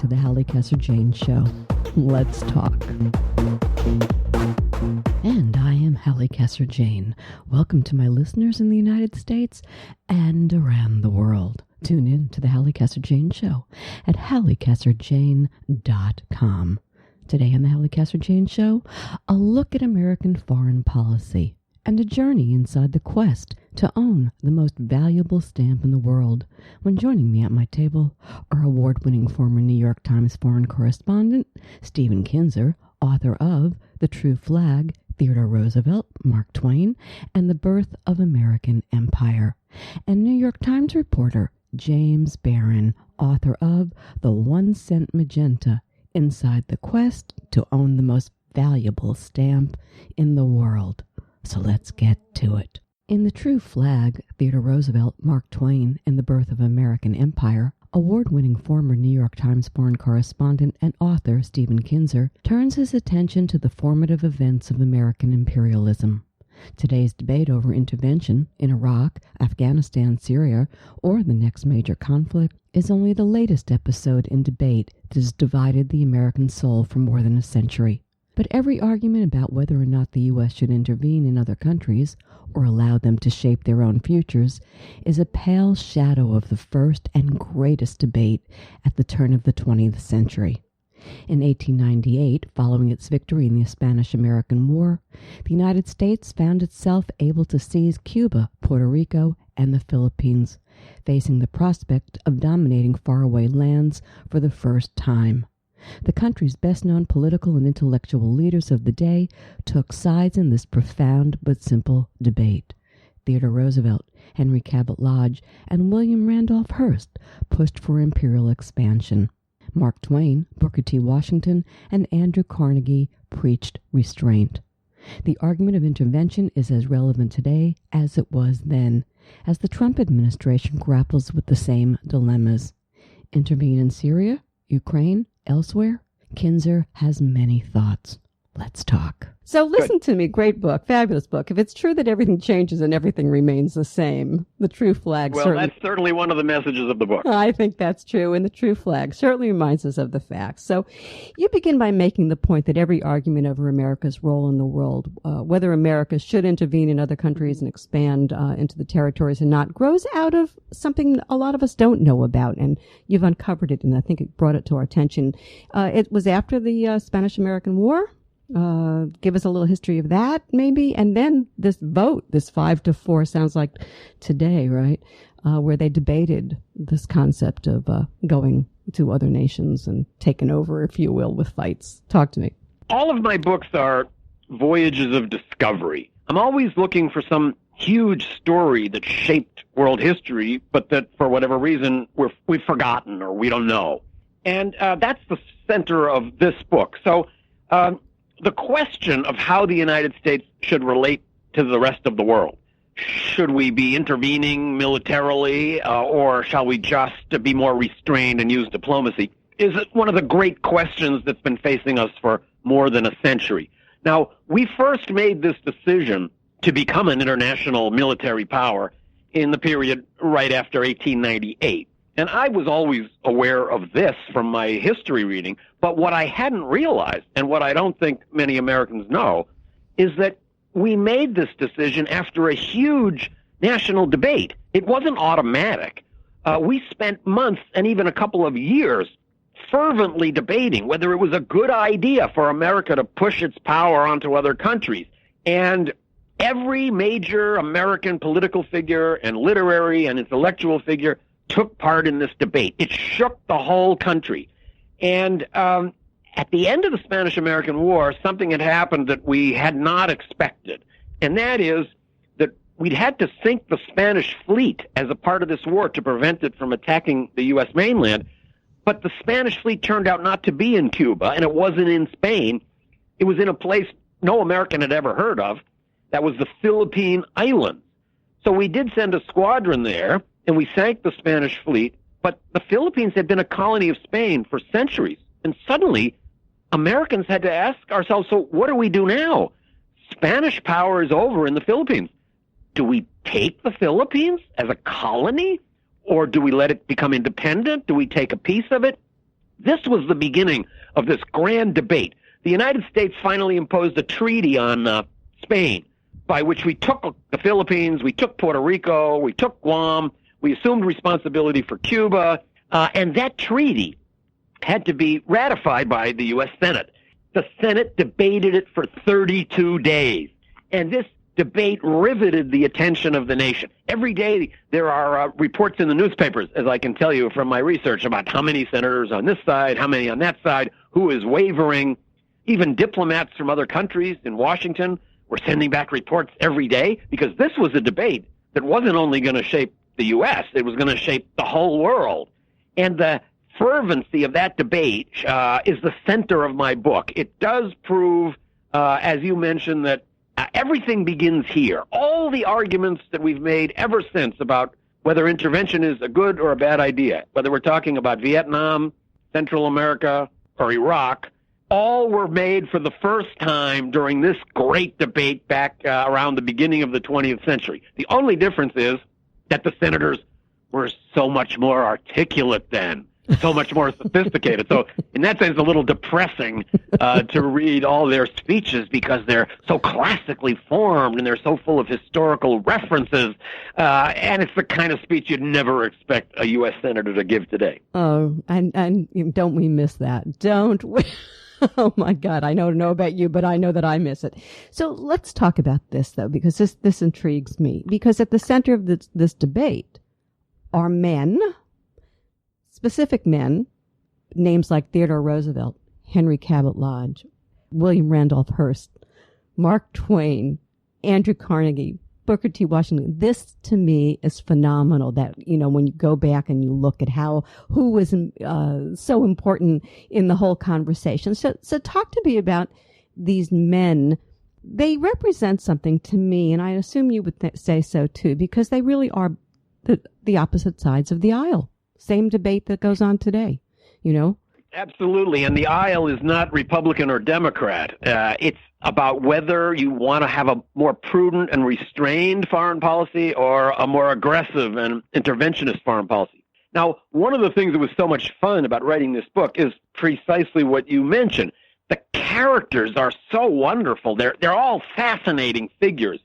to the Halli Casser-Jayne Show. Let's talk. And I am Halli Casser-Jayne. Welcome to my listeners in the United States and around the world. Tune in to the Halli Casser-Jayne Show at hallicasserjayne.com. Today on the Halli Casser-Jayne Show, a look at American foreign policy and a journey inside the quest to own the most valuable stamp in the world. When joining me at my table are award-winning former New York Times foreign correspondent Stephen Kinzer, author of The True Flag, Theodore Roosevelt, Mark Twain, and the Birth of American Empire, and New York Times reporter James Barron, author of The ONE-CENT Magenta, Inside the Quest to Own the Most Valuable Stamp in the World. So let's get to it. In The True Flag, Theodore Roosevelt, Mark Twain, and the Birth of American Empire, award-winning former New York Times foreign correspondent and author Stephen Kinzer turns his attention to the formative events of American imperialism. Today's debate over intervention in Iraq, Afghanistan, Syria, or the next major conflict is only the latest episode in debate that has divided the American soul for more than a century. But every argument about whether or not the U.S. should intervene in other countries or allow them to shape their own futures is a pale shadow of the first and greatest debate at the turn of the 20th century. In 1898, following its victory in the Spanish-American War, the United States found itself able to seize Cuba, Puerto Rico, and the Philippines, facing the prospect of dominating faraway lands for the first time. The country's best-known political and intellectual leaders of the day took sides in this profound but simple debate. Theodore Roosevelt, Henry Cabot Lodge, and William Randolph Hearst pushed for imperial expansion. Mark Twain, Booker T. Washington, and Andrew Carnegie preached restraint. The argument of intervention is as relevant today as it was then, as the Trump administration grapples with the same dilemmas. Intervene in Syria, Ukraine, elsewhere? Kinzer has many thoughts. Let's talk. So listen to me. Great book. Fabulous book. If it's true that everything changes and everything remains the same, the True Flag that's certainly one of the messages of the book. I think that's true. And the True Flag certainly reminds us of the facts. So you begin by making the point that every argument over America's role in the world, whether America should intervene in other countries and expand into the territories or not, grows out of something a lot of us don't know about. And you've uncovered it, and I think it brought it to our attention. It was after the Spanish-American War. Give us a little history of that, maybe. And then this vote, this 5-4, sounds like today, right? Where they debated this concept of going to other nations and taking over, if you will, with fights. Talk to me. All of my books are voyages of discovery. I'm always looking for some huge story that shaped world history, but that for whatever reason we've forgotten or we don't know. And that's the center of this book. So the question of how the United States should relate to the rest of the world. Should we be intervening militarily, or shall we just be more restrained and use diplomacy, is one of the great questions that's been facing us for more than a century. Now, we first made this decision to become an international military power in the period right after 1898. And I was always aware of this from my history reading, but what I hadn't realized, and what I don't think many Americans know, is that we made this decision after a huge national debate. It wasn't automatic. We spent months and even a couple of years fervently debating whether it was a good idea for America to push its power onto other countries. And every major American political figure and literary and intellectual figure took part in this debate. It shook the whole country. And at the end of the Spanish-American War, something had happened that we had not expected. And that is that we'd had to sink the Spanish fleet as a part of this war to prevent it from attacking the U.S. mainland. But the Spanish fleet turned out not to be in Cuba, and it wasn't in Spain. It was in a place no American had ever heard of. That was the Philippine Islands. So we did send a squadron there, and we sank the Spanish fleet, but the Philippines had been a colony of Spain for centuries. And suddenly, Americans had to ask ourselves, so what do we do now? Spanish power is over in the Philippines. Do we take the Philippines as a colony? Or do we let it become independent? Do we take a piece of it? This was the beginning of this grand debate. The United States finally imposed a treaty on Spain, by which we took the Philippines, we took Puerto Rico, we took Guam, we assumed responsibility for Cuba, and that treaty had to be ratified by the U.S. Senate. The Senate debated it for 32 days, and this debate riveted the attention of the nation. Every day there are reports in the newspapers, as I can tell you from my research, about how many senators on this side, how many on that side, who is wavering. Even diplomats from other countries in Washington were sending back reports every day, because this was a debate that wasn't only going to shape the U.S., it was going to shape the whole world. And the fervency of that debate is the center of my book. It does prove, as you mentioned, that everything begins here. All the arguments that we've made ever since about whether intervention is a good or a bad idea, whether we're talking about Vietnam, Central America, or Iraq, all were made for the first time during this great debate back around the beginning of the 20th century. The only difference is that the senators were so much more articulate then, so much more sophisticated. So in that sense, a little depressing to read all their speeches, because they're so classically formed and they're so full of historical references. And it's the kind of speech you'd never expect a U.S. senator to give today. Oh, and don't we miss that? Don't we? Oh, my God. I don't know about you, but I know that I miss it. So let's talk about this, though, because this intrigues me. Because at the center of this debate are men, specific men, names like Theodore Roosevelt, Henry Cabot Lodge, William Randolph Hearst, Mark Twain, Andrew Carnegie, Booker T. Washington. This, to me, is phenomenal, that, when you go back and you look at who was so important in the whole conversation. So talk to me about these men. They represent something to me, and I assume you would say so, too, because they really are the opposite sides of the aisle. Same debate that goes on today, Absolutely, and the aisle is not Republican or Democrat. It's about whether you want to have a more prudent and restrained foreign policy or a more aggressive and interventionist foreign policy. Now, one of the things that was so much fun about writing this book is precisely what you mentioned. The characters are so wonderful. They're all fascinating figures.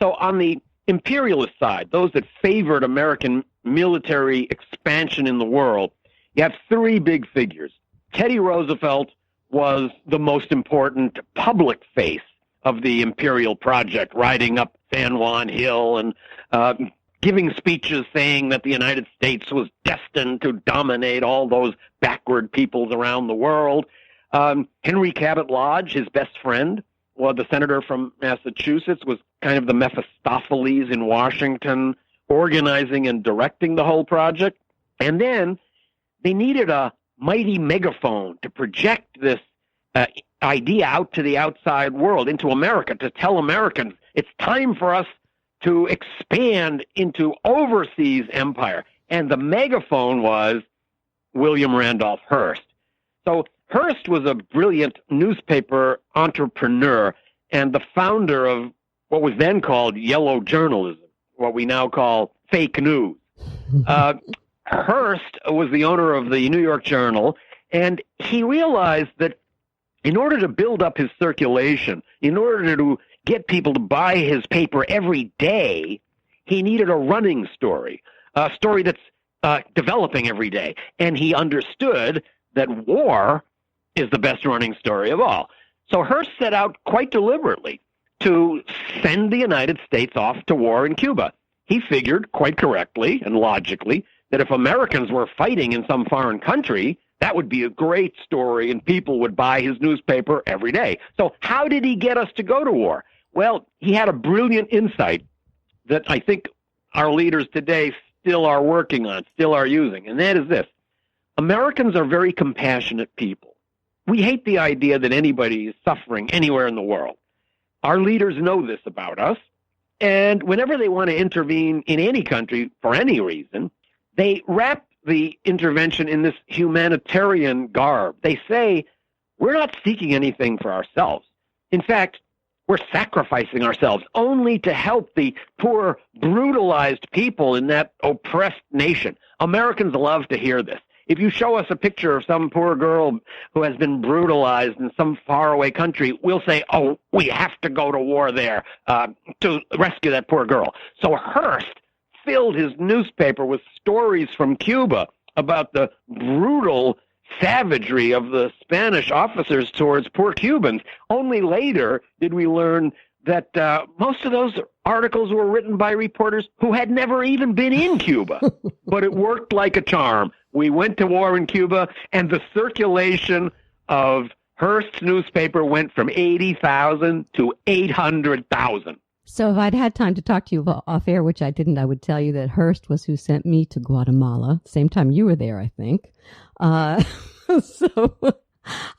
So on the imperialist side, those that favored American military expansion in the world, you have three big figures. Teddy Roosevelt was the most important public face of the imperial project, riding up San Juan Hill and giving speeches saying that the United States was destined to dominate all those backward peoples around the world. Henry Cabot Lodge, his best friend, the senator from Massachusetts, was kind of the Mephistopheles in Washington, organizing and directing the whole project. And then they needed a mighty megaphone to project this idea out to the outside world, into America, to tell Americans it's time for us to expand into overseas empire. And the megaphone was William Randolph Hearst. So Hearst was a brilliant newspaper entrepreneur and the founder of what was then called yellow journalism, what we now call fake news. Hearst was the owner of the New York Journal, and he realized that in order to build up his circulation, in order to get people to buy his paper every day, he needed a running story, a story that's developing every day. And he understood that war is the best running story of all. So Hearst set out quite deliberately to send the United States off to war in Cuba. He figured, quite correctly and logically, that if Americans were fighting in some foreign country, that would be a great story and people would buy his newspaper every day. So how did he get us to go to war? Well, he had a brilliant insight that I think our leaders today still are working on, still are using, and that is this. Americans are very compassionate people. We hate the idea that anybody is suffering anywhere in the world. Our leaders know this about us, and whenever they want to intervene in any country for any reason, they wrap the intervention in this humanitarian garb. They say, we're not seeking anything for ourselves. In fact, we're sacrificing ourselves only to help the poor, brutalized people in that oppressed nation. Americans love to hear this. If you show us a picture of some poor girl who has been brutalized in some faraway country, we'll say, oh, we have to go to war there to rescue that poor girl. So Hearst filled his newspaper with stories from Cuba about the brutal savagery of the Spanish officers towards poor Cubans. Only later did we learn that most of those articles were written by reporters who had never even been in Cuba. But it worked like a charm. We went to war in Cuba, and the circulation of Hearst's newspaper went from 80,000 to 800,000. So if I'd had time to talk to you off air, which I didn't, I would tell you that Hearst was who sent me to Guatemala. Same time you were there, I think. So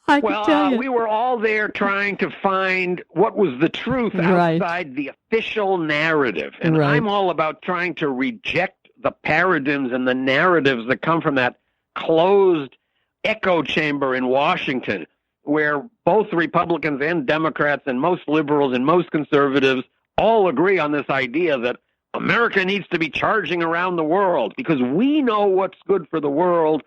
I could tell you. We were all there trying to find what was the truth outside the official narrative. And I'm all about trying to reject the paradigms and the narratives that come from that closed echo chamber in Washington, where both Republicans and Democrats and most liberals and most conservatives all agree on this idea that America needs to be charging around the world because we know what's good for the world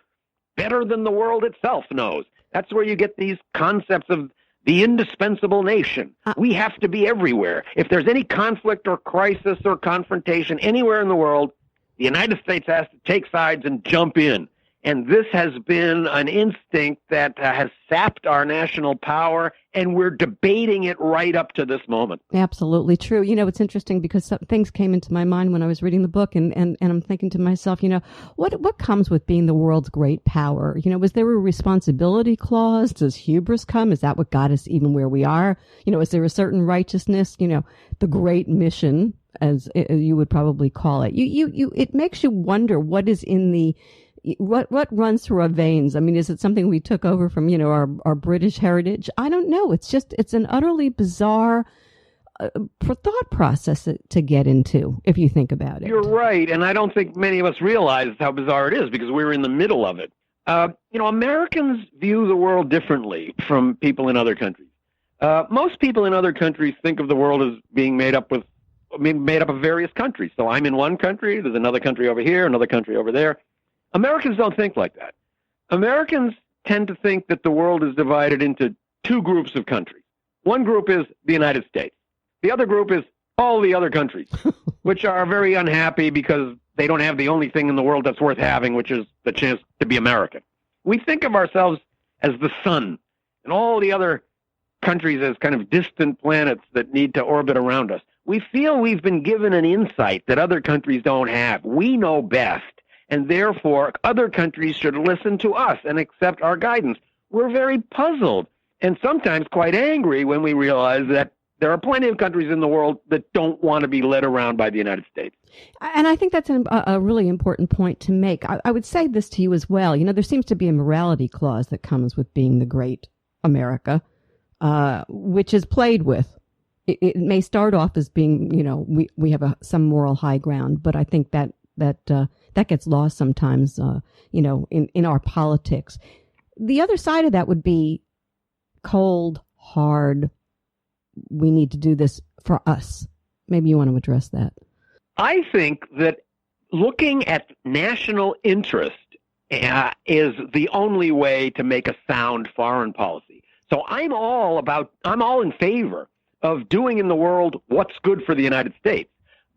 better than the world itself knows. That's where you get these concepts of the indispensable nation. We have to be everywhere. If there's any conflict or crisis or confrontation anywhere in the world, the United States has to take sides and jump in. And this has been an instinct that has sapped our national power, and we're debating it right up to this moment. Absolutely true. You know, it's interesting because some things came into my mind when I was reading the book, and I'm thinking to myself, you know, what comes with being the world's great power? You know, was there a responsibility clause? Does hubris come? Is that what got us even where we are? You know, is there a certain righteousness? You know, the great mission, as you would probably call it. It makes you wonder what is in the what runs through our veins. I mean, is it something we took over from, you know, our British heritage? I don't know. It's an utterly bizarre thought process to get into, if you think about it. You're right, and I don't think many of us realize how bizarre it is because we're in the middle of it. You know, Americans view the world differently from people in other countries. Most people in other countries think of the world as being made up of various countries. So I'm in one country, there's another country over here, another country over there. Americans don't think like that. Americans tend to think that the world is divided into two groups of countries. One group is the United States. The other group is all the other countries, which are very unhappy because they don't have the only thing in the world that's worth having, which is the chance to be American. We think of ourselves as the sun and all the other countries as kind of distant planets that need to orbit around us. We feel we've been given an insight that other countries don't have. We know best. And therefore, other countries should listen to us and accept our guidance. We're very puzzled and sometimes quite angry when we realize that there are plenty of countries in the world that don't want to be led around by the United States. And I think that's a really important point to make. I would say this to you as well. You know, there seems to be a morality clause that comes with being the great America, which is played with. It may start off as being, you know, we have some moral high ground, but I think that gets lost sometimes, you know, in our politics. The other side of that would be cold, hard. We need to do this for us. Maybe you want to address that. I think that looking at national interest is the only way to make a sound foreign policy. So I'm all in favor of doing in the world what's good for the United States.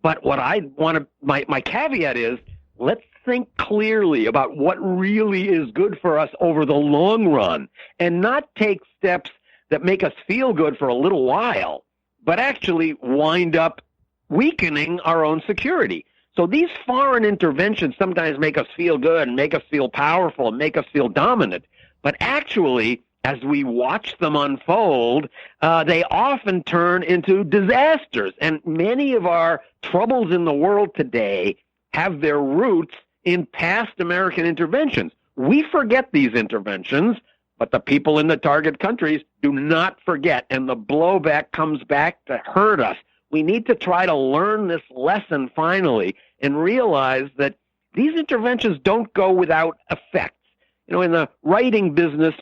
But what I want to, my caveat is, let's think clearly about what really is good for us over the long run and not take steps that make us feel good for a little while, but actually wind up weakening our own security. So these foreign interventions sometimes make us feel good and make us feel powerful and make us feel dominant. But actually, as we watch them unfold, they often turn into disasters. And many of our troubles in the world today have their roots in past American interventions. We forget these interventions, but the people in the target countries do not forget, and the blowback comes back to hurt us. We need to try to learn this lesson finally and realize that these interventions don't go without effects. You know, in the writing business,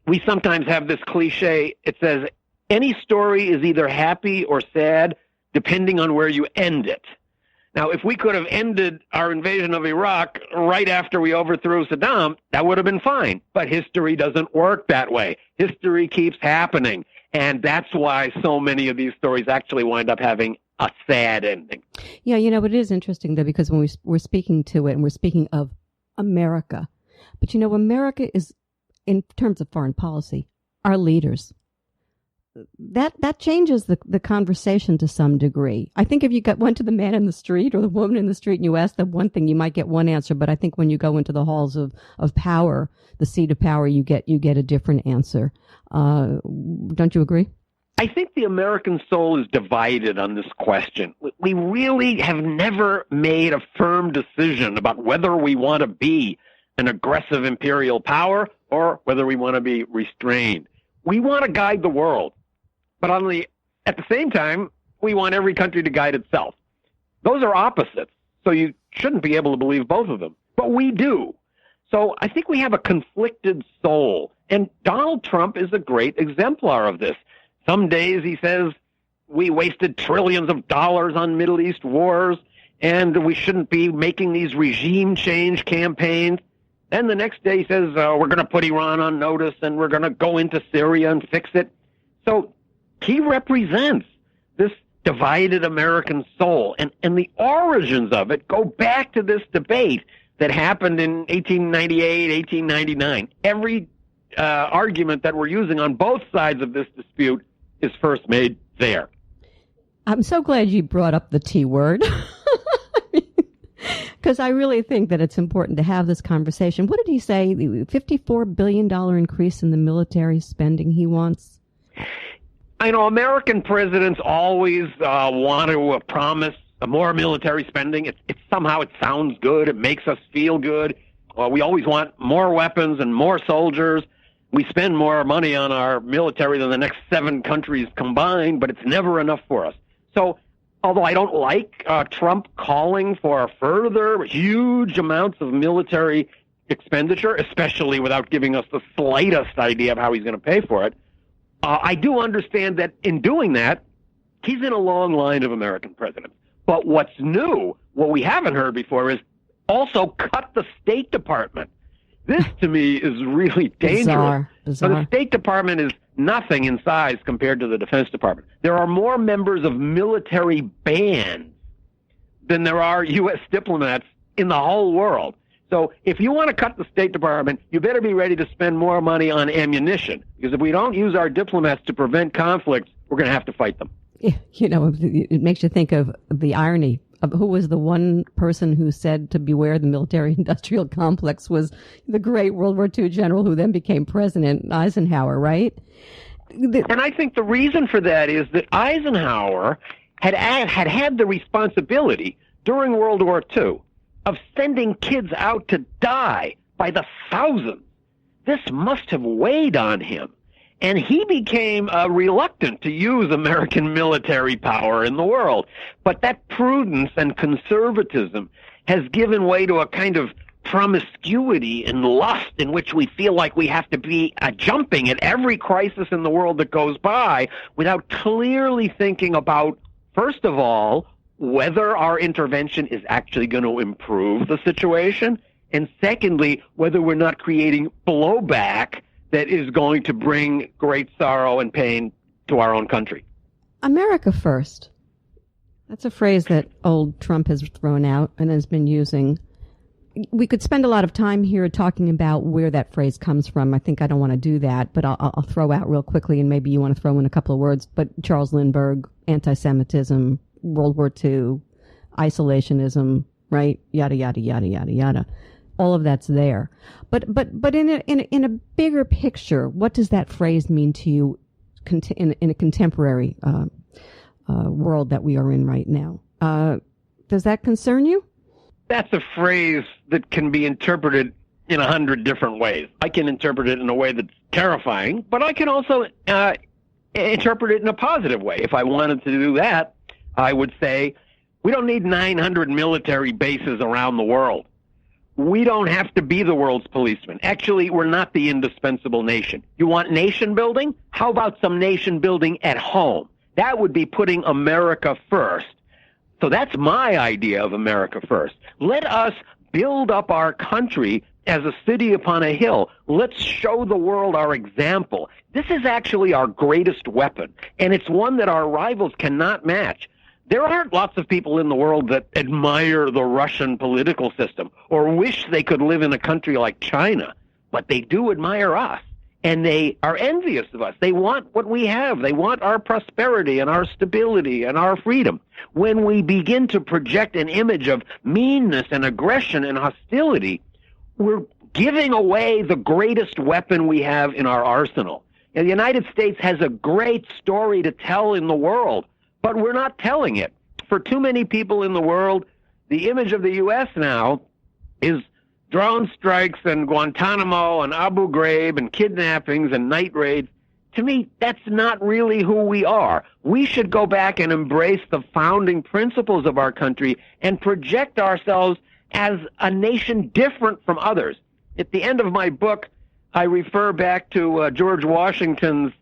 we sometimes have this cliche. It says, any story is either happy or sad, depending on where you end it. Now, if we could have ended our invasion of Iraq right after we overthrew Saddam, that would have been fine. But history doesn't work that way. History keeps happening. And that's why so many of these stories actually wind up having a sad ending. Yeah, it is interesting, though, because when we're speaking to it and we're speaking of America, but America is, in terms of foreign policy, our leaders. That changes the conversation to some degree. I think if you went to the man in the street or the woman in the street and you asked them one thing, you might get one answer. But I think when you go into the halls of power, the seat of power, you get a different answer. Don't you agree? I think the American soul is divided on this question. We really have never made a firm decision about whether we want to be an aggressive imperial power or whether we want to be restrained. We want to guide the world. But at the same time, we want every country to guide itself. Those are opposites, so you shouldn't be able to believe both of them. But we do. So I think we have a conflicted soul. And Donald Trump is a great exemplar of this. Some days he says we wasted trillions of dollars on Middle East wars, and we shouldn't be making these regime change campaigns. Then the next day he says we're going to put Iran on notice, and we're going to go into Syria and fix it. So he represents this divided American soul, and the origins of it go back to this debate that happened in 1898, 1899. Every argument that we're using on both sides of this dispute is first made there. I'm so glad you brought up the T word, because I really think that it's important to have this conversation. What did he say? The $54 billion increase in the military spending he wants? I know American presidents always want to promise more military spending. Somehow it sounds good. It makes us feel good. We always want more weapons and more soldiers. We spend more money on our military than the next 7 countries combined, but it's never enough for us. So although I don't like Trump calling for further huge amounts of military expenditure, especially without giving us the slightest idea of how he's going to pay for it, I do understand that in doing that, he's in a long line of American presidents. But what's new, what we haven't heard before, is also cut the State Department. This, to me, is really dangerous. Bizarre. So the State Department is nothing in size compared to the Defense Department. There are more members of military bands than there are U.S. diplomats in the whole world. So if you want to cut the State Department, you better be ready to spend more money on ammunition, because if we don't use our diplomats to prevent conflicts, we're going to have to fight them. It makes you think of the irony of who was the one person who said to beware the military-industrial complex was the great World War II general who then became President, Eisenhower, right? And I think the reason for that is that Eisenhower had the responsibility during World War II of sending kids out to die by the thousands. This must have weighed on him. And he became reluctant to use American military power in the world. But that prudence and conservatism has given way to a kind of promiscuity and lust in which we feel like we have to be jumping at every crisis in the world that goes by without clearly thinking about, first of all, whether our intervention is actually going to improve the situation, and secondly, whether we're not creating blowback that is going to bring great sorrow and pain to our own country. America first. That's a phrase that old Trump has thrown out and has been using. We could spend a lot of time here talking about where that phrase comes from. I think I don't want to do that, but I'll throw out real quickly, and maybe you want to throw in a couple of words. But Charles Lindbergh, anti-Semitism, World War II, isolationism, right? Yada, yada, yada, yada, yada. All of that's there. But in a bigger picture, what does that phrase mean to you in a contemporary world that we are in right now? Does that concern you? That's a phrase that can be interpreted in 100 different ways. I can interpret it in a way that's terrifying, but I can also interpret it in a positive way. If I wanted to do that, I would say we don't need 900 military bases around the world. We don't have to be the world's policeman. Actually, we're not the indispensable nation. You want nation building? How about some nation building at home? That would be putting America first. So that's my idea of America first. Let us build up our country as a city upon a hill. Let's show the world our example. This is actually our greatest weapon, and it's one that our rivals cannot match. There aren't lots of people in the world that admire the Russian political system or wish they could live in a country like China, but they do admire us, and they are envious of us. They want what we have. They want our prosperity and our stability and our freedom. When we begin to project an image of meanness and aggression and hostility, we're giving away the greatest weapon we have in our arsenal. And the United States has a great story to tell in the world, but we're not telling it. For too many people in the world, the image of the U.S. now is drone strikes and Guantanamo and Abu Ghraib and kidnappings and night raids. To me, that's not really who we are. We should go back and embrace the founding principles of our country and project ourselves as a nation different from others. At the end of my book, I refer back to George Washington's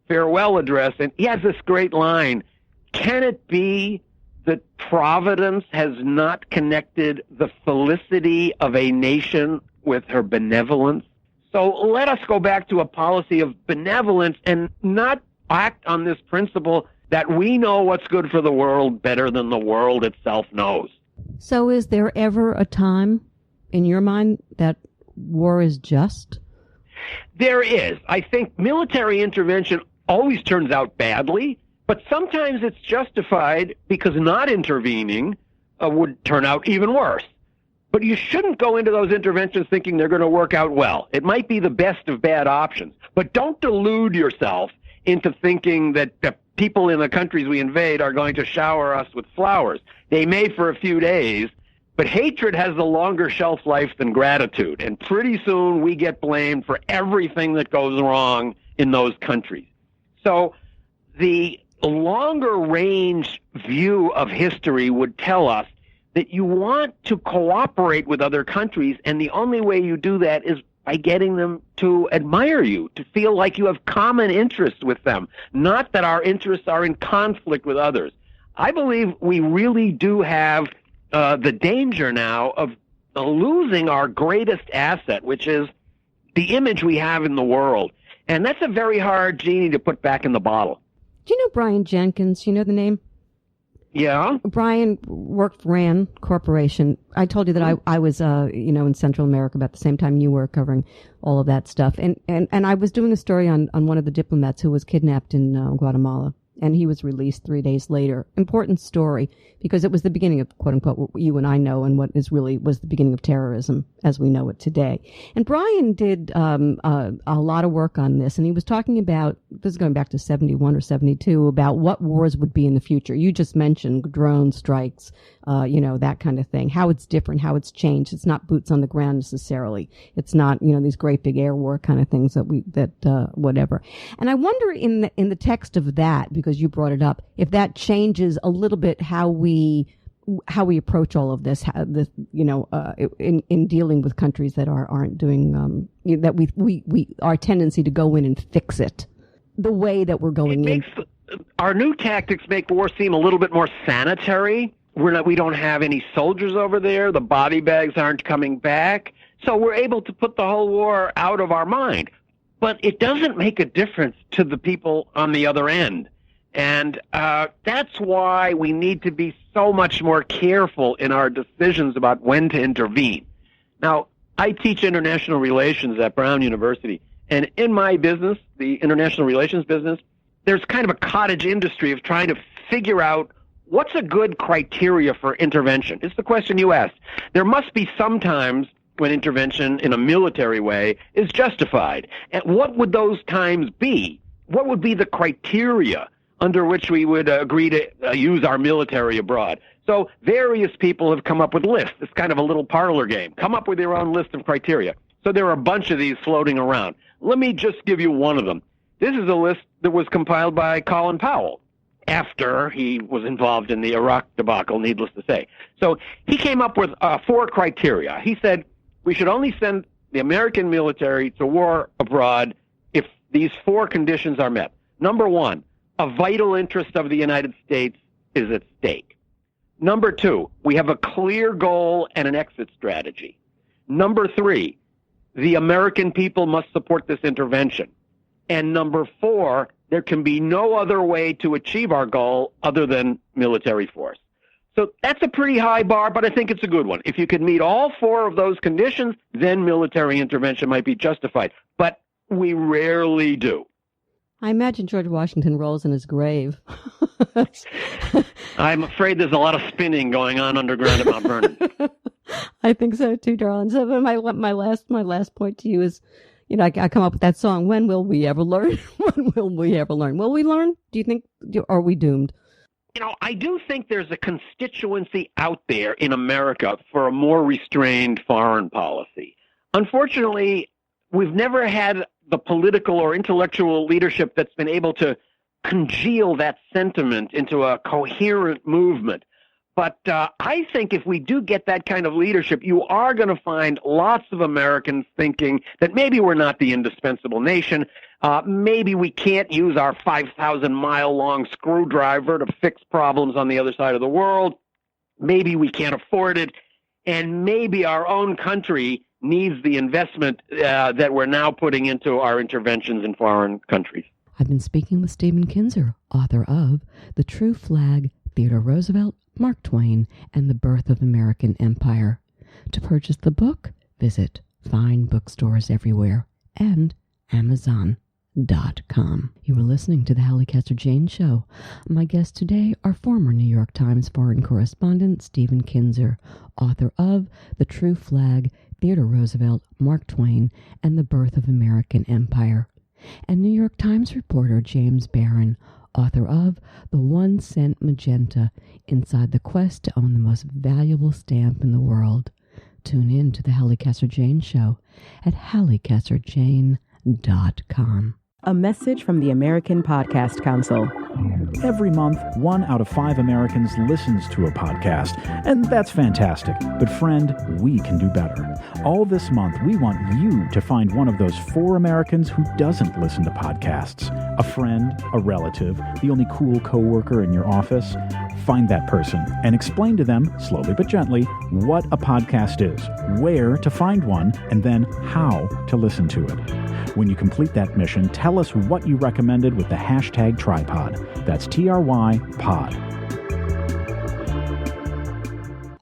farewell address, and he has this great line: can it be that Providence has not connected the felicity of a nation with her benevolence? So let us go back to a policy of benevolence and not act on this principle that we know what's good for the world better than the world itself knows. So is there ever a time, in your mind, that war is just? There is. I think military intervention always turns out badly, but sometimes it's justified because not intervening would turn out even worse. But you shouldn't go into those interventions thinking they're going to work out well. It might be the best of bad options, but don't delude yourself into thinking that the people in the countries we invade are going to shower us with flowers. They may for a few days, but hatred has a longer shelf life than gratitude, and pretty soon we get blamed for everything that goes wrong in those countries. So the longer range view of history would tell us that you want to cooperate with other countries, and the only way you do that is by getting them to admire you, to feel like you have common interests with them, not that our interests are in conflict with others. I believe we really do have the danger now of losing our greatest asset, which is the image we have in the world. And that's a very hard genie to put back in the bottle. Do you know Brian Jenkins? You know the name? Yeah. Brian worked for RAND Corporation. I told you that I was, in Central America about the same time you were, covering all of that stuff. And I was doing a story on one of the diplomats who was kidnapped in Guatemala, and he was released 3 days later. Important story, because it was the beginning of, quote unquote, what you and I know, and what is really was the beginning of terrorism as we know it today. And Brian did a lot of work on this, and he was talking about, this is going back to 71 or 72, about what wars would be in the future. You just mentioned drone strikes, that kind of thing, how it's different, how it's changed. It's not boots on the ground necessarily. It's not, these great big air war kind of things whatever. And I wonder in the text of that, because you brought it up, if that changes a little bit how we approach all of this, in dealing with countries that aren't doing that we our tendency to go in and fix it the way that we're going in. Our new tactics make war seem a little bit more sanitary. We don't have any soldiers over there. The body bags aren't coming back, so we're able to put the whole war out of our mind. But it doesn't make a difference to the people on the other end. And that's why we need to be so much more careful in our decisions about when to intervene. Now, I teach international relations at Brown University, and in my business, the international relations business, there's kind of a cottage industry of trying to figure out what's a good criteria for intervention. It's the question you asked. There must be some times when intervention in a military way is justified. And what would those times be? What would be the criteria under which we would agree to use our military abroad? So various people have come up with lists. It's kind of a little parlor game. Come up with your own list of criteria. So there are a bunch of these floating around. Let me just give you one of them. This is a list that was compiled by Colin Powell after he was involved in the Iraq debacle, needless to say. So he came up with 4 criteria. He said we should only send the American military to war abroad if these 4 conditions are met. Number 1, a vital interest of the United States is at stake. Number 2, we have a clear goal and an exit strategy. Number 3, the American people must support this intervention. And number 4, there can be no other way to achieve our goal other than military force. So that's a pretty high bar, but I think it's a good one. If you could meet all 4 of those conditions, then military intervention might be justified. But we rarely do. I imagine George Washington rolls in his grave. I'm afraid there's a lot of spinning going on underground at Mount Vernon. I think so too, darling. So my last point to you is, I come up with that song. When will we ever learn? When will we ever learn? Will we learn? Do you think? Are we doomed? I do think there's a constituency out there in America for a more restrained foreign policy. Unfortunately, we've never had the political or intellectual leadership that's been able to congeal that sentiment into a coherent movement. But I think if we do get that kind of leadership, you are going to find lots of Americans thinking that maybe we're not the indispensable nation. Maybe we can't use our 5,000-mile-long screwdriver to fix problems on the other side of the world. Maybe we can't afford it. And maybe our own country needs the investment that we're now putting into our interventions in foreign countries. I've been speaking with Stephen Kinzer, author of The True Flag, Theodore Roosevelt, Mark Twain, and the Birth of American Empire. To purchase the book, visit fine bookstores everywhere and Amazon.com. You are listening to the Halli Casser-Jayne Show. My guests today are former New York Times foreign correspondent Stephen Kinzer, author of The True Flag, Theodore Roosevelt, Mark Twain, and the Birth of American Empire, and New York Times reporter James Barron, author of the ONE-CENT Magenta, Inside the Quest to Own the Most Valuable Stamp in the World. Tune in to the Halli Casser-Jayne Show at hallicasserjayne.com. A message from the American Podcast Council. Every month, 1 out of 5 Americans listens to a podcast, and that's fantastic. But friend, we can do better. All this month, we want you to find one of those 4 Americans who doesn't listen to podcasts. A friend, a relative, the only cool coworker in your office. Find that person and explain to them, slowly but gently, what a podcast is, where to find one, and then how to listen to it. When you complete that mission, tell us what you recommended with the hashtag tripod. That's TRY pod.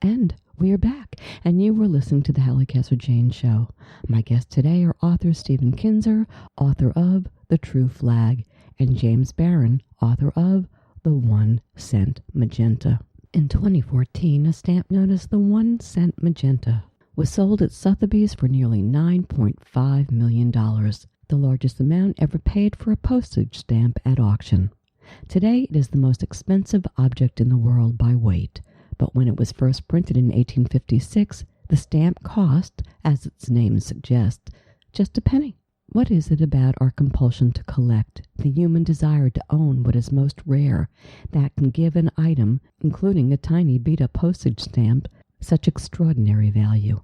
And we are back, and you were listening to the Halli Casser-Jayne Show. My guests today are author Stephen Kinzer, author of The True Flag, and James Barron, author of the ONE-CENT Magenta. In 2014, a stamp known as the ONE-CENT Magenta was sold at Sotheby's for nearly $9.5 million, the largest amount ever paid for a postage stamp at auction. Today, it is the most expensive object in the world by weight, but when it was first printed in 1856, the stamp cost, as its name suggests, just a penny. What is it about our compulsion to collect, the human desire to own what is most rare, that can give an item, including a tiny beat-up postage stamp, such extraordinary value?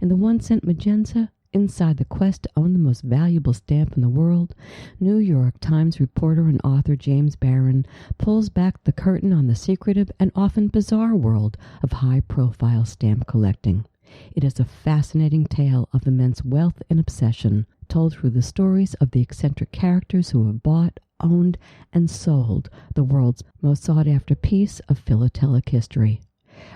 In the ONE-CENT Magenta, Inside the Quest to Own the Most Valuable Stamp in the World, New York Times reporter and author James Barron pulls back the curtain on the secretive and often bizarre world of high-profile stamp collecting. It is a fascinating tale of immense wealth and obsession, told through the stories of the eccentric characters who have bought, owned, and sold the world's most sought-after piece of philatelic history.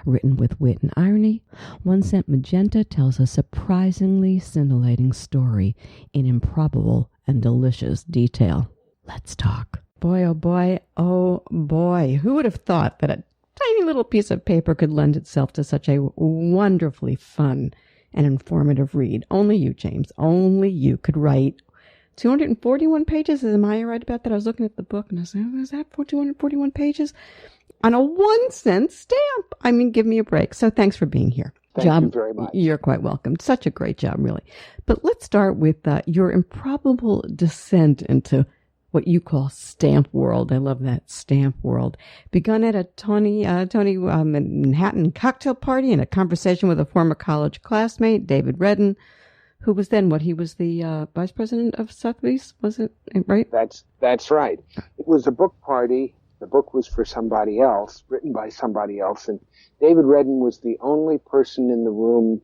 Written with wit and irony, ONE-CENT Magenta tells a surprisingly scintillating story in improbable and delicious detail. Let's talk. Boy, oh boy, oh boy. Who would have thought that a tiny little piece of paper could lend itself to such a wonderfully fun and informative read? Only you, James, only you could write 241 pages. Am I right about that? I was looking at the book and I was like, oh, is that 241 pages? On a 1-cent stamp. I mean, give me a break. So thanks for being here. Thank you very much. You're quite welcome. Such a great job, really. But let's start with your improbable descent into what you call stamp world. I love that, stamp world. Begun at a Tony Manhattan cocktail party in a conversation with a former college classmate, David Redden, who was then he was the vice president of Sotheby's, was it, right? That's right. It was a book party the book was for somebody else, written by somebody else, and David Redden was the only person in the room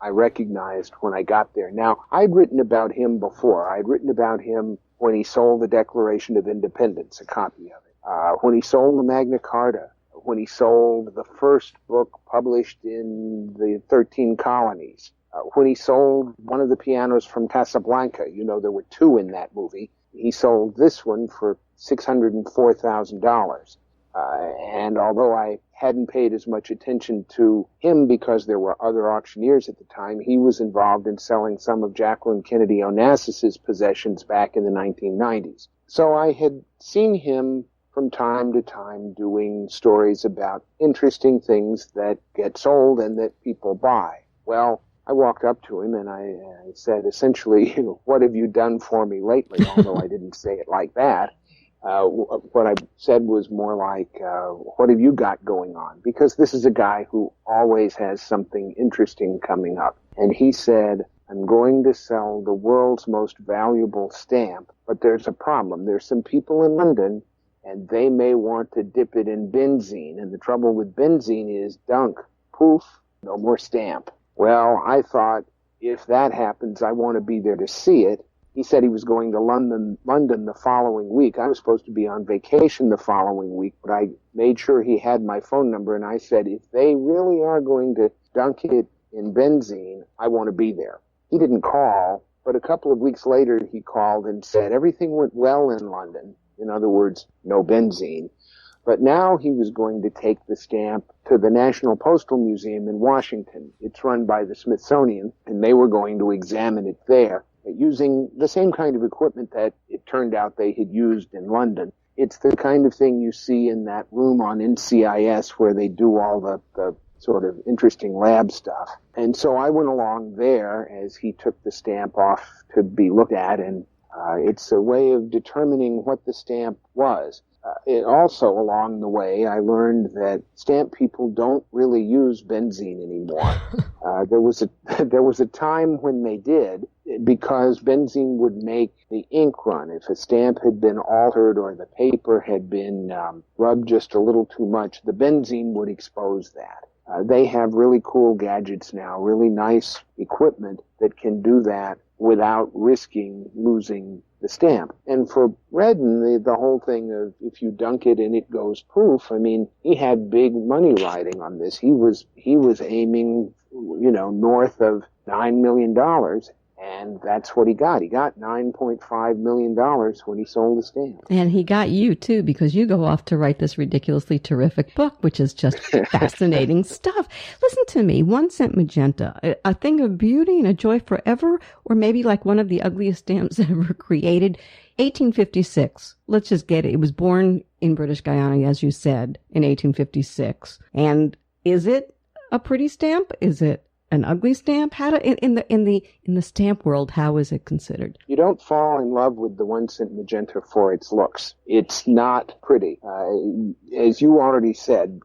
I recognized when I got there. Now, I'd written about him before. I'd written about him when he sold the Declaration of Independence, a copy of it, when he sold the Magna Carta, when he sold the first book published in the 13 colonies, when he sold one of the pianos from Casablanca. You know, there were two in that movie. He sold this one for $604,000. And although I hadn't paid as much attention to him because there were other auctioneers at the time, he was involved in selling some of Jacqueline Kennedy Onassis's possessions back in the 1990s. So I had seen him from time to time doing stories about interesting things that get sold and that people buy. Well, I walked up to him and I said, essentially, what have you done for me lately? Although I didn't say it like that. What I said was more like, what have you got going on? Because this is a guy who always has something interesting coming up. And he said, I'm going to sell the world's most valuable stamp, but there's a problem. There's some people in London, and they may want to dip it in benzene. And the trouble with benzene is dunk, poof, no more stamp. Well, I thought, if that happens, I want to be there to see it. He said he was going to London the following week. I was supposed to be on vacation the following week, but I made sure he had my phone number, and I said, if they really are going to dunk it in benzene, I want to be there. He didn't call, but a couple of weeks later he called and said everything went well in London. In other words, no benzene. But now he was going to take the stamp to the National Postal Museum in Washington. It's run by the Smithsonian, and they were going to examine it there using the same kind of equipment that it turned out they had used in London. It's the kind of thing you see in that room on NCIS where they do all the sort of interesting lab stuff. And so I went along there as he took the stamp off to be looked at, and it's a way of determining what the stamp was. It also, along the way, I learned that stamp people don't really use benzene anymore. There was a time when they did, because benzene would make the ink run. If a stamp had been altered or the paper had been rubbed just a little too much, the benzene would expose that. They have really cool gadgets now, really nice equipment that can do that without risking losing the stamp. And for Redden, the whole thing of if you dunk it and it goes poof, I mean, he had big money riding on this. He was aiming, north of $9 million, and that's what he got. He got $9.5 million when he sold the stamp. And he got you, too, because you go off to write this ridiculously terrific book, which is just fascinating stuff. Listen to me, ONE-CENT Magenta, a thing of beauty and a joy forever, or maybe like one of the ugliest stamps ever created. 1856. Let's just get it. It was born in British Guyana, as you said, in 1856. And is it a pretty stamp? Is it an ugly stamp? How in the stamp world, how is it considered? You don't fall in love with the ONE-CENT Magenta for its looks. It's not pretty. As you already said,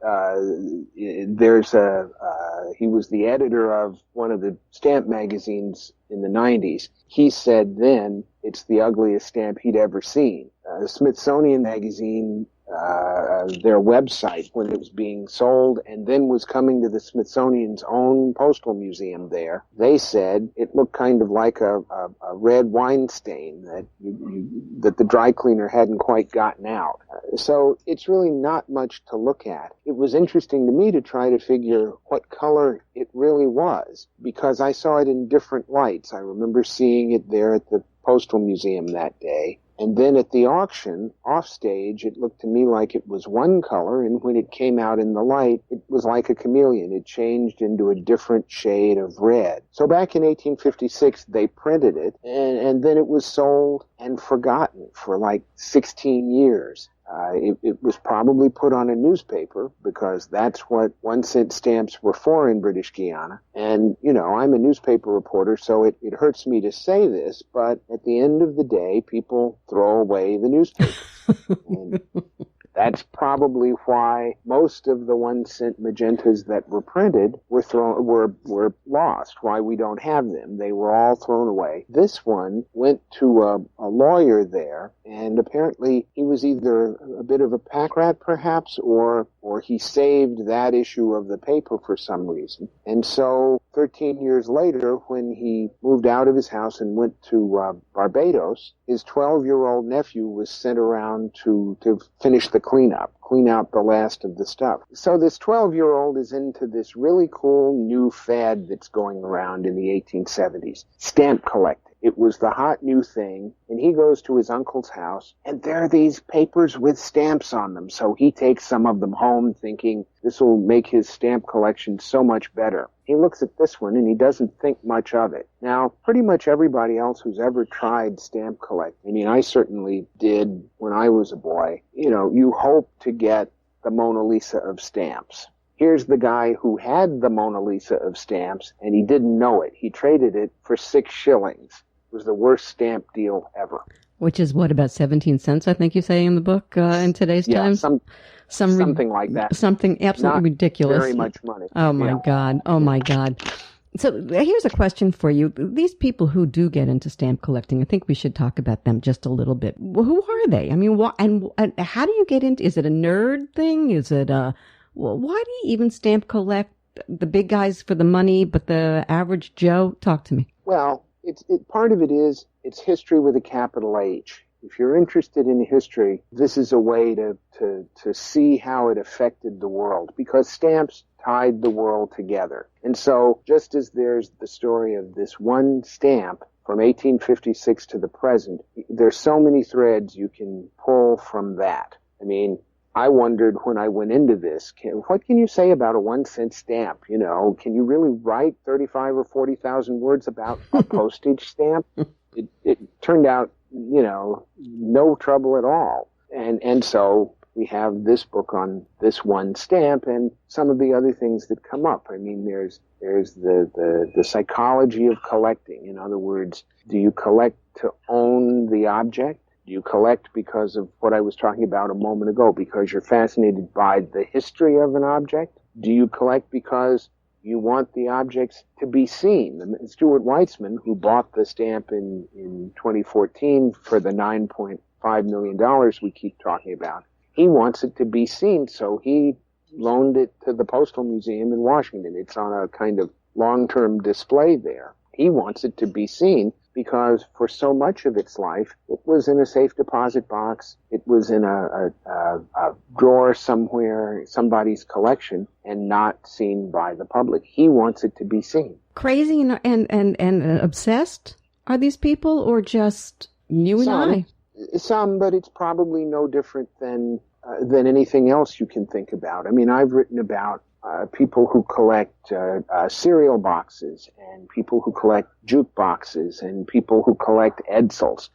he was the editor of one of the stamp magazines in the 90s. He said then it's the ugliest stamp he'd ever seen. Smithsonian magazine, their website when it was being sold and then was coming to the Smithsonian's own postal museum there, they said it looked kind of like a red wine stain that the dry cleaner hadn't quite gotten out. So it's really not much to look at. It was interesting to me to try to figure what color it really was, because I saw it in different lights. I remember seeing it there at the Postal Museum that day. And then at the auction, off stage, it looked to me like it was one color, and when it came out in the light, it was like a chameleon. It changed into a different shade of red. So back in 1856, they printed it, and then it was sold and forgotten for like 16 years. It was probably put on a newspaper, because that's what 1-cent stamps were for in British Guiana. And, I'm a newspaper reporter, so it hurts me to say this, but at the end of the day, people throw away the newspaper. That's probably why most of the 1-cent magentas that were printed were lost, why we don't have them. They were all thrown away. This one went to a lawyer there, and apparently he was either a bit of a pack rat, perhaps, or he saved that issue of the paper for some reason. And so 13 years later, when he moved out of his house and went to Barbados, his 12-year-old nephew was sent around to finish the clean out the last of the stuff. So this 12-year-old is into this really cool new fad that's going around in the 1870s, stamp collecting. It was the hot new thing, and he goes to his uncle's house, and there are these papers with stamps on them. So he takes some of them home thinking this will make his stamp collection so much better. He looks at this one, and he doesn't think much of it. Now, pretty much everybody else who's ever tried stamp collecting, I mean, I certainly did when I was a boy, you hope to get the Mona Lisa of stamps. Here's the guy who had the Mona Lisa of stamps, and he didn't know it. He traded it for 6 shillings. It was the worst stamp deal ever. Which is what, about 17 cents, I think you say in the book, in today's times? Something like that. Something absolutely Not ridiculous. Very much money. Oh, my God. Oh, my God. So here's a question for you. These people who do get into stamp collecting, I think we should talk about them just a little bit. Well, who are they? I mean, and how do you get into, is it a nerd thing? Is it why do you even stamp collect the big guys for the money, but the average Joe? Talk to me. Well, part of it is it's history with a capital H. If you're interested in history, this is a way to see how it affected the world, because stamps tied the world together. And so just as there's the story of this one stamp from 1856 to the present, there's so many threads you can pull from that. I mean, I wondered when I went into this, what can you say about a 1-cent stamp? Can you really write 35 or 40,000 words about a postage stamp? It turned out, no trouble at all. And so we have this book on this one stamp and some of the other things that come up. I mean, there's the psychology of collecting. In other words, do you collect to own the object? Do you collect because of what I was talking about a moment ago, because you're fascinated by the history of an object? Do you collect because you want the objects to be seen? And Stuart Weitzman, who bought the stamp in 2014 for the $9.5 million we keep talking about, he wants it to be seen, so he loaned it to the Postal Museum in Washington. It's on a kind of long-term display there. He wants it to be seen because for so much of its life, it was in a safe deposit box. It was in a drawer somewhere, somebody's collection, and not seen by the public. He wants it to be seen. Crazy and obsessed are these people, or just you and I? Some, but it's probably no different than anything else you can think about. I mean, I've written about people who collect cereal boxes, and people who collect jukeboxes, and people who collect Edsels.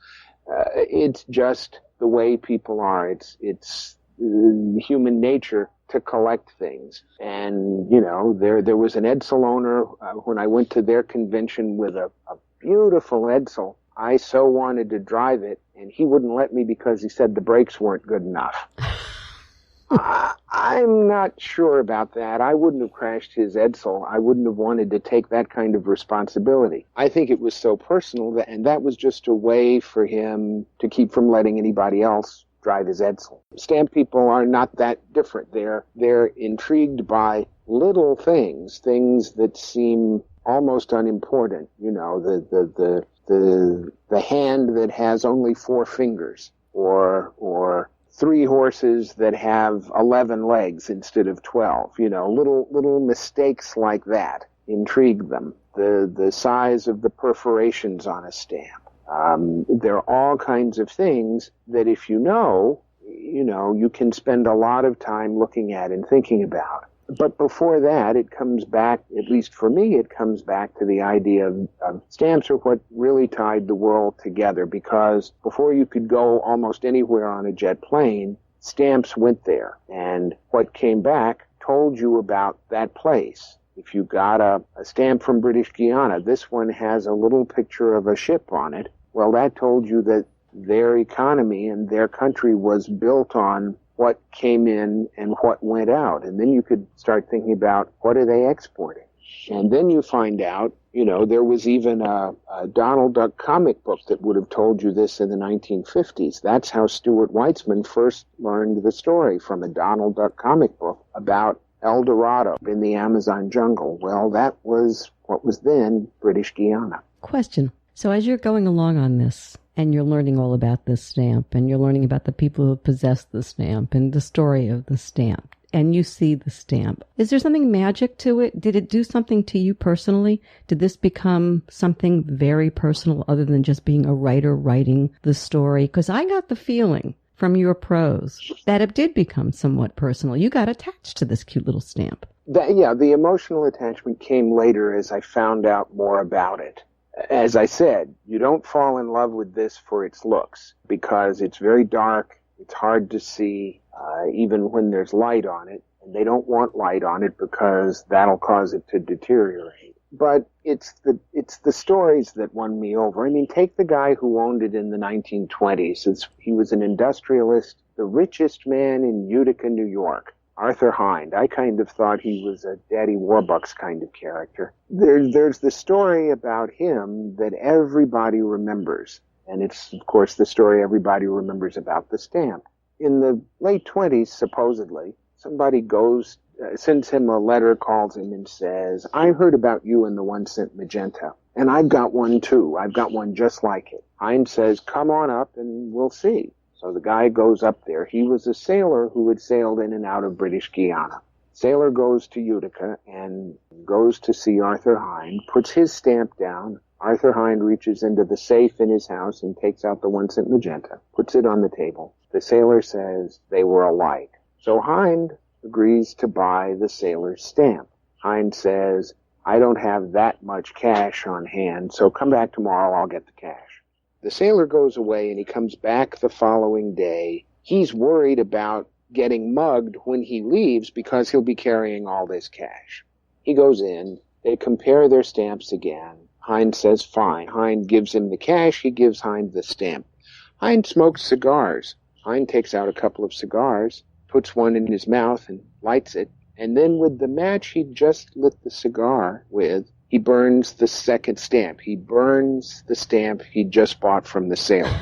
It's just the way people are. It's human nature to collect things. And, there was an Edsel owner when I went to their convention with a beautiful Edsel. I so wanted to drive it, and he wouldn't let me because he said the brakes weren't good enough. I'm not sure about that. I wouldn't have crashed his Edsel. I wouldn't have wanted to take that kind of responsibility. I think it was so personal, and that was just a way for him to keep from letting anybody else drive his Edsel. Stamp people are not that different. They're intrigued by little things that seem almost unimportant. The hand that has only 4 fingers, or 3 horses that have 11 legs instead of 12. Little mistakes like that intrigue them. The size of the perforations on a stamp. There are all kinds of things that if you can spend a lot of time looking at and thinking about. But before that, it comes back, at least for me, it comes back to the idea of stamps are what really tied the world together, because before you could go almost anywhere on a jet plane, stamps went there. And what came back told you about that place. If you got a stamp from British Guiana, this one has a little picture of a ship on it. Well, that told you that their economy and their country was built on what came in and what went out. And then you could start thinking about, what are they exporting? And then you find out, there was even a Donald Duck comic book that would have told you this in the 1950s. That's how Stuart Weitzman first learned the story, from a Donald Duck comic book about El Dorado in the Amazon jungle. Well, that was what was then British Guiana. Question. So as you're going along on this, and you're learning all about this stamp, and you're learning about the people who possess the stamp and the story of the stamp, and you see the stamp, is there something magic to it? Did it do something to you personally? Did this become something very personal other than just being a writer writing the story? Because I got the feeling from your prose that it did become somewhat personal. You got attached to this cute little stamp. The emotional attachment came later as I found out more about it. As I said, you don't fall in love with this for its looks, because it's very dark, it's hard to see, even when there's light on it, and they don't want light on it because that'll cause it to deteriorate. But it's the stories that won me over. I mean, take the guy who owned it in the 1920s. He was an industrialist, the richest man in Utica, New York. Arthur Hind. I kind of thought he was a Daddy Warbucks kind of character. There's the story about him that everybody remembers. And it's, of course, the story everybody remembers about the stamp. In the late 20s, supposedly, somebody sends him a letter, calls him and says, I heard about you in the ONE-CENT Magenta. And I've got one too. I've got one just like it. Hind says, come on up and we'll see. So the guy goes up there. He was a sailor who had sailed in and out of British Guiana. Sailor goes to Utica and goes to see Arthur Hind, puts his stamp down. Arthur Hind reaches into the safe in his house and takes out the ONE-CENT Magenta, puts it on the table. The sailor says they were alike. So Hind agrees to buy the sailor's stamp. Hind says, I don't have that much cash on hand, so come back tomorrow, I'll get the cash. The sailor goes away and he comes back the following day. He's worried about getting mugged when he leaves because he'll be carrying all this cash. He goes in. They compare their stamps again. Hind says fine. Hind gives him the cash. He gives Hind the stamp. Hind smokes cigars. Hind takes out a couple of cigars, puts one in his mouth and lights it. And then with the match he just lit the cigar with, he burns the second stamp. He burns the stamp he just bought from the sailor.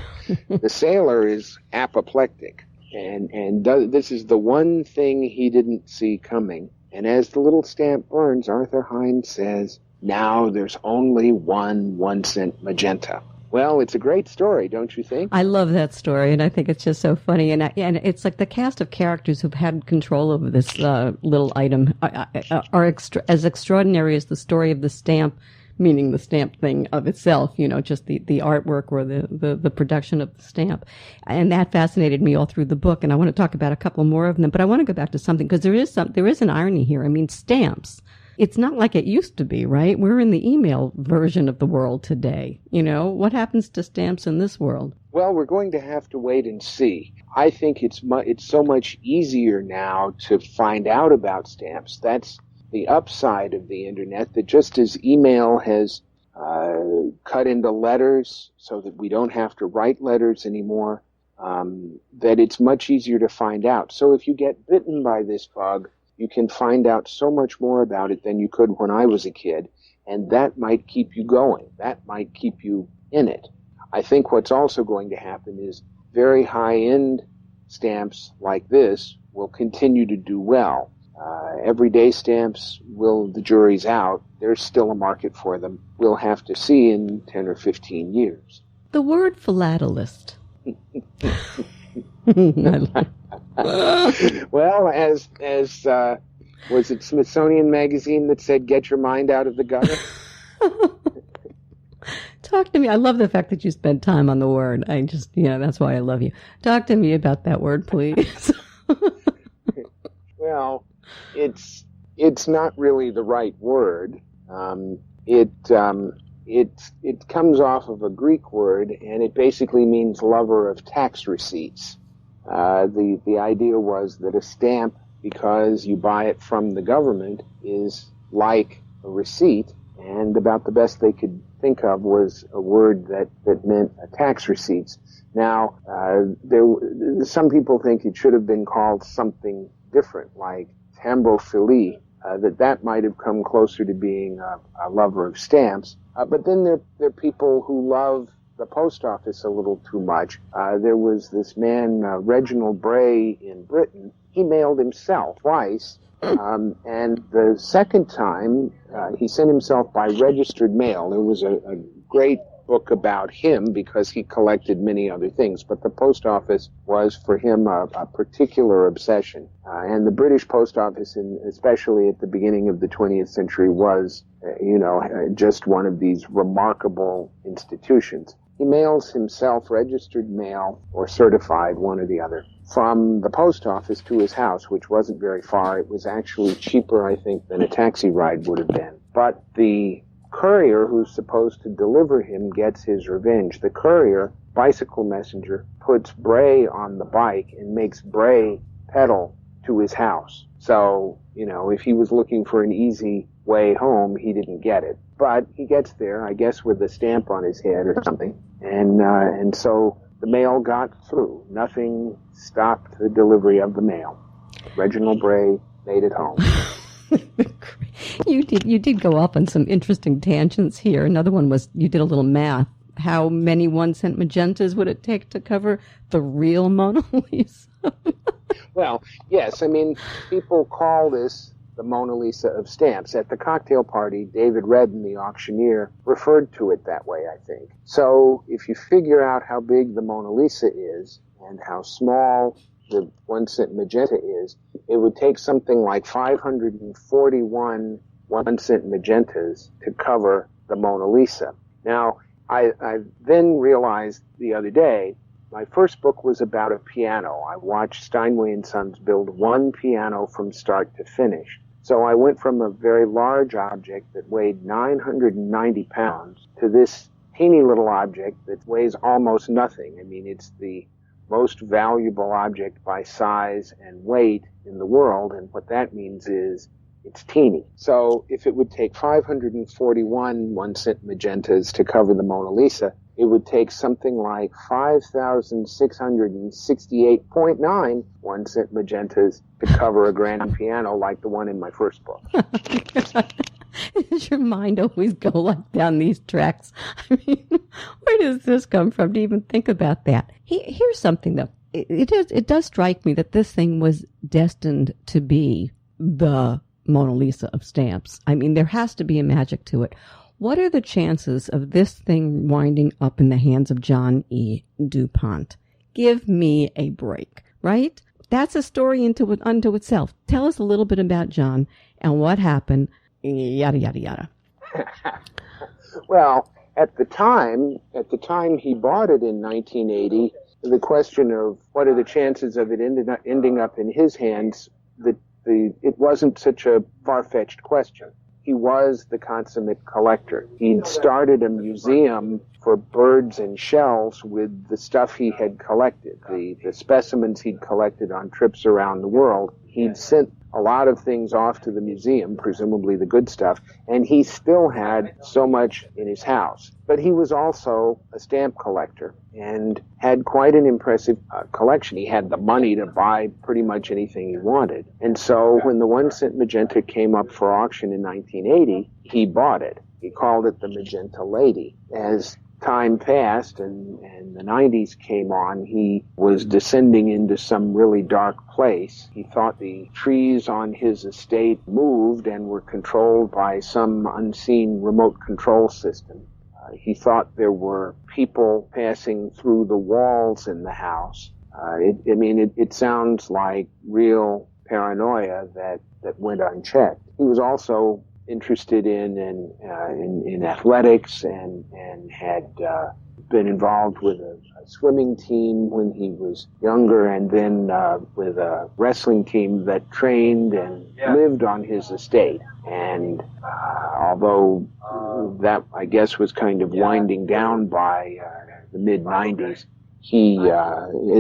The sailor is apoplectic, and this is the one thing he didn't see coming. And as the little stamp burns, Arthur Hind says, now there's only one ONE-CENT Magenta. Well, it's a great story, don't you think? I love that story, and I think it's just so funny. And it's like the cast of characters who've had control over this little item are as extraordinary as the story of the stamp, meaning the stamp thing of itself, just the artwork or the production of the stamp. And that fascinated me all through the book, and I want to talk about a couple more of them. But I want to go back to something, because there is an irony here. I mean, stamps. It's not like it used to be, right? We're in the email version of the world today. What happens to stamps in this world? Well, we're going to have to wait and see. I think it's so much easier now to find out about stamps. That's the upside of the internet, that just as email has cut into letters so that we don't have to write letters anymore, that it's much easier to find out. So if you get bitten by this bug, you can find out so much more about it than you could when I was a kid, and that might keep you going. That might keep you in it. I think what's also going to happen is very high-end stamps like this will continue to do well. Everyday stamps, the jury's out. There's still a market for them. We'll have to see in 10 or 15 years. The word philatelist. Well, as was it Smithsonian Magazine that said, get your mind out of the gutter? Talk to me. I love the fact that you spend time on the word. That's why I love you. Talk to me about that word, please. Well, it's not really the right word. It comes off of a Greek word, and it basically means lover of tax receipts. The idea was that a stamp, because you buy it from the government, is like a receipt, and about the best they could think of was a word that meant tax receipts. Now, some people think it should have been called something different, like tambophilie, that might have come closer to being a lover of stamps. But then there are people who love the post office a little too much. There was this man, Reginald Bray in Britain. He mailed himself twice, and the second time he sent himself by registered mail. There was a great book about him because he collected many other things, but the post office was for him a particular obsession. And the British post office, especially at the beginning of the 20th century, was, just one of these remarkable institutions. He mails himself registered mail or certified, one or the other, from the post office to his house, which wasn't very far. It was actually cheaper, I think, than a taxi ride would have been. But the courier who's supposed to deliver him gets his revenge. The courier, bicycle messenger, puts Bray on the bike and makes Bray pedal to his house. So, if he was looking for an easy way home, he didn't get it. But he gets there, I guess, with a stamp on his head or something. And so the mail got through. Nothing stopped the delivery of the mail. Reginald Bray made it home. You did go off on some interesting tangents here. Another one was you did a little math. How many 1-cent magentas would it take to cover the real Mona Lisa? Well, yes. People call this the Mona Lisa of stamps. At the cocktail party, David Redden, the auctioneer, referred to it that way, I think. So if you figure out how big the Mona Lisa is and how small the 1-cent magenta is, it would take something like 541 1-cent magentas to cover the Mona Lisa. Now, I then realized the other day, my first book was about a piano. I watched Steinway & Sons build one piano from start to finish. So I went from a very large object that weighed 990 pounds to this teeny little object that weighs almost nothing. It's the most valuable object by size and weight in the world, and what that means is it's teeny. So if it would take 541 1-cent magentas to cover the Mona Lisa, it would take something like 5,668.9 1-cent magentas to cover a grand piano like the one in my first book. Does your mind always go down these tracks? Where does this come from to even think about that? Here's something, though. It does strike me that this thing was destined to be the Mona Lisa of stamps. There has to be a magic to it. What are the chances of this thing winding up in the hands of John E. DuPont? Give me a break, right? That's a story unto itself. Tell us a little bit about John and what happened, yada, yada, yada. Well, at the time he bought it in 1980, the question of what are the chances of it ending up in his hands, it wasn't such a far-fetched question. He was the consummate collector. He'd started a museum for birds and shells with the stuff he had collected, the specimens he'd collected on trips around the world. He'd sent a lot of things off to the museum, presumably the good stuff, and he still had so much in his house. But he was also a stamp collector and had quite an impressive collection. He had the money to buy pretty much anything he wanted. And so when the 1-cent magenta came up for auction in 1980, he bought it. He called it the Magenta Lady. As time passed and the 90s came on, he was descending into some really dark place. He thought the trees on his estate moved and were controlled by some unseen remote control system. He thought there were people passing through the walls in the house. It sounds like real paranoia that went unchecked. He was also interested in athletics and had been involved with a swimming team when he was younger, and then with a wrestling team that trained and lived on his estate. And although that, I guess, was kind of winding down by the mid-90s,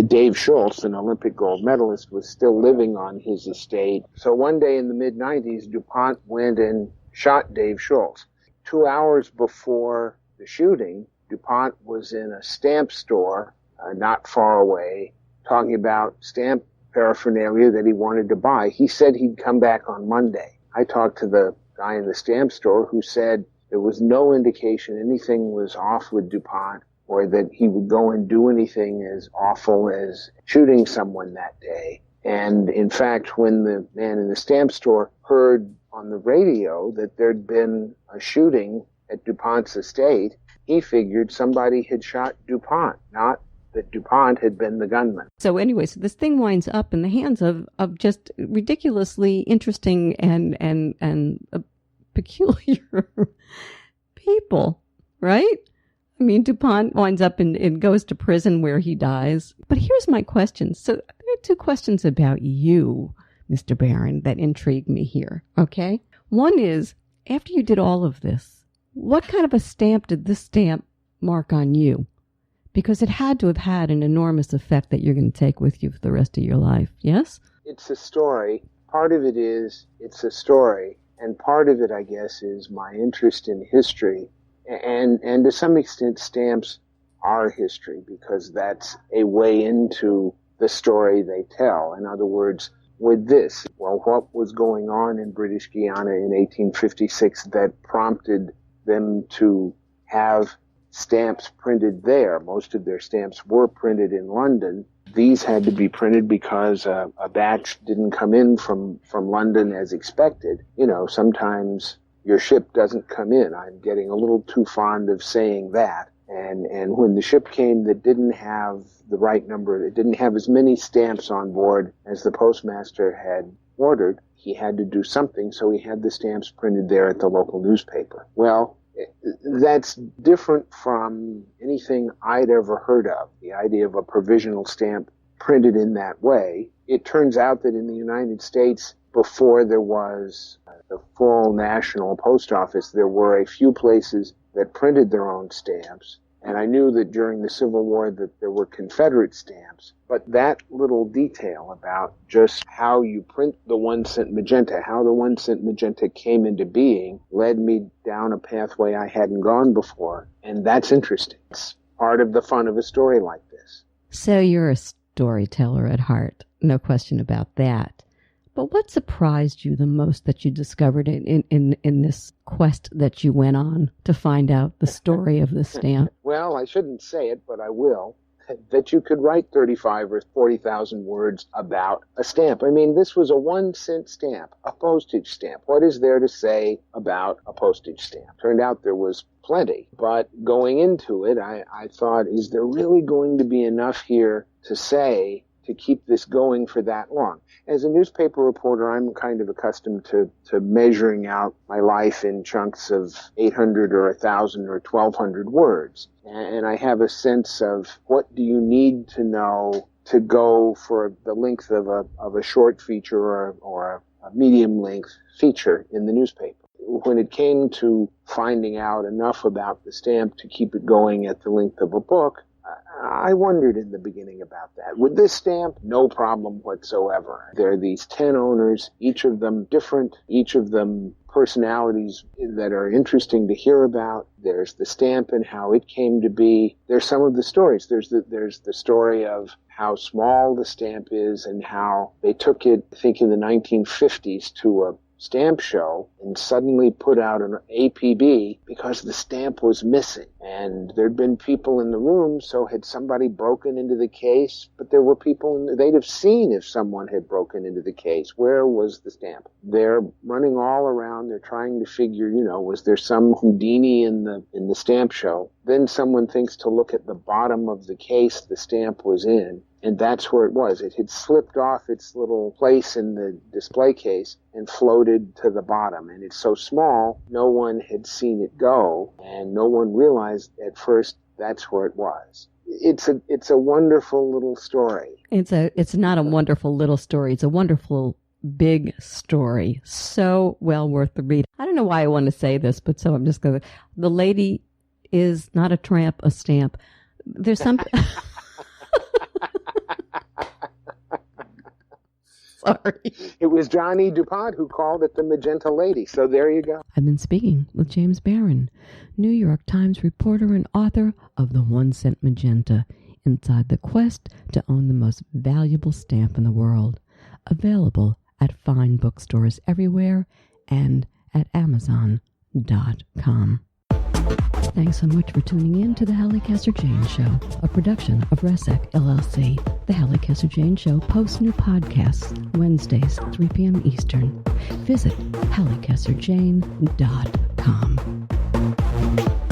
Dave Schultz, an Olympic gold medalist, was still living on his estate. So one day in the mid-90s, DuPont went and shot Dave Schultz. 2 hours before the shooting, DuPont was in a stamp store not far away talking about stamp paraphernalia that he wanted to buy. He said he'd come back on Monday. I talked to the guy in the stamp store who said there was no indication anything was off with DuPont or that he would go and do anything as awful as shooting someone that day. And in fact, when the man in the stamp store heard on the radio that there'd been a shooting at DuPont's estate, he figured somebody had shot DuPont, not that DuPont had been the gunman. So anyway, so this thing winds up in the hands of just ridiculously interesting and peculiar people, right? I mean, DuPont winds up and goes to prison where he dies. But here's my question. So there are two questions about you, Mr. Barron, that intrigue me here, okay? One is, after you did all of this, what kind of a stamp did this stamp mark on you? Because it had to have had an enormous effect that you're going to take with you for the rest of your life, yes? It's a story. Part of it is it's a story, and part of it, I guess, is my interest in history. And to some extent, stamps are history, because that's a way into the story they tell. In other words, with this, well, what was going on in British Guiana in 1856 that prompted them to have stamps printed there? Most of their stamps were printed in London. These had to be printed because a batch didn't come in from London as expected. You know, sometimes your ship doesn't come in. I'm getting a little too fond of saying that. And when the ship came that didn't have the right number, it didn't have as many stamps on board as the postmaster had ordered, he had to do something, so he had the stamps printed there at the local newspaper. Well, that's different from anything I'd ever heard of, the idea of a provisional stamp printed in that way. It turns out that in the United States, before there was the full national post office, there were a few places that printed their own stamps. And I knew that during the Civil War that there were Confederate stamps. But that little detail about just how you print the 1-cent magenta, how the 1-cent magenta came into being, led me down a pathway I hadn't gone before. And that's interesting. It's part of the fun of a story like this. So you're a storyteller at heart. No question about that. But what surprised you the most that you discovered in this quest that you went on to find out the story of the stamp? Well, I shouldn't say it, but I will. That you could write 35 or 40,000 words about a stamp. I mean, this was a 1-cent stamp, a postage stamp. What is there to say about a postage stamp? Turned out there was plenty. But going into it, I thought, is there really going to be enough here to say to keep this going for that long? As a newspaper reporter, I'm kind of accustomed to measuring out my life in chunks of 800 or 1,000 or 1,200 words. And I have a sense of what do you need to know to go for the length of a short feature or a medium-length feature in the newspaper. When it came to finding out enough about the stamp to keep it going at the length of a book, I wondered in the beginning about that. With this stamp, no problem whatsoever. There are these 10 owners, each of them different, each of them personalities that are interesting to hear about. There's the stamp and how it came to be. There's some of the stories. There's the story of how small the stamp is and how they took it, I think in the 1950s, to a stamp show and suddenly put out an APB because the stamp was missing. And there'd been people in the room, so had somebody broken into the case? But there were people, they'd have seen if someone had broken into the case. Where was the stamp? They're running all around. They're trying to figure, was there some Houdini in the stamp show? Then someone thinks to look at the bottom of the case the stamp was in. And that's where it was. It had slipped off its little place in the display case and floated to the bottom. And it's so small, no one had seen it go, and no one realized at first that's where it was. It's a wonderful little story. It's not a wonderful little story. It's a wonderful big story. So well worth the read. I don't know why I want to say this, but so I'm just going to. The lady is not a tramp, a stamp. There's some. Sorry. It was Johnny DuPont who called it the Magenta Lady. So there you go. I've been speaking with James Barron, New York Times reporter and author of the ONE-CENT Magenta, Inside the Quest to Own the Most Valuable Stamp in the World. Available at fine bookstores everywhere and at Amazon.com. Thanks so much for tuning in to the Halli Casser-Jayne Show, a production of Resec LLC. The Halli Casser-Jayne Show posts new podcasts Wednesdays, 3 p.m. Eastern. Visit HalliCasserJayne.com.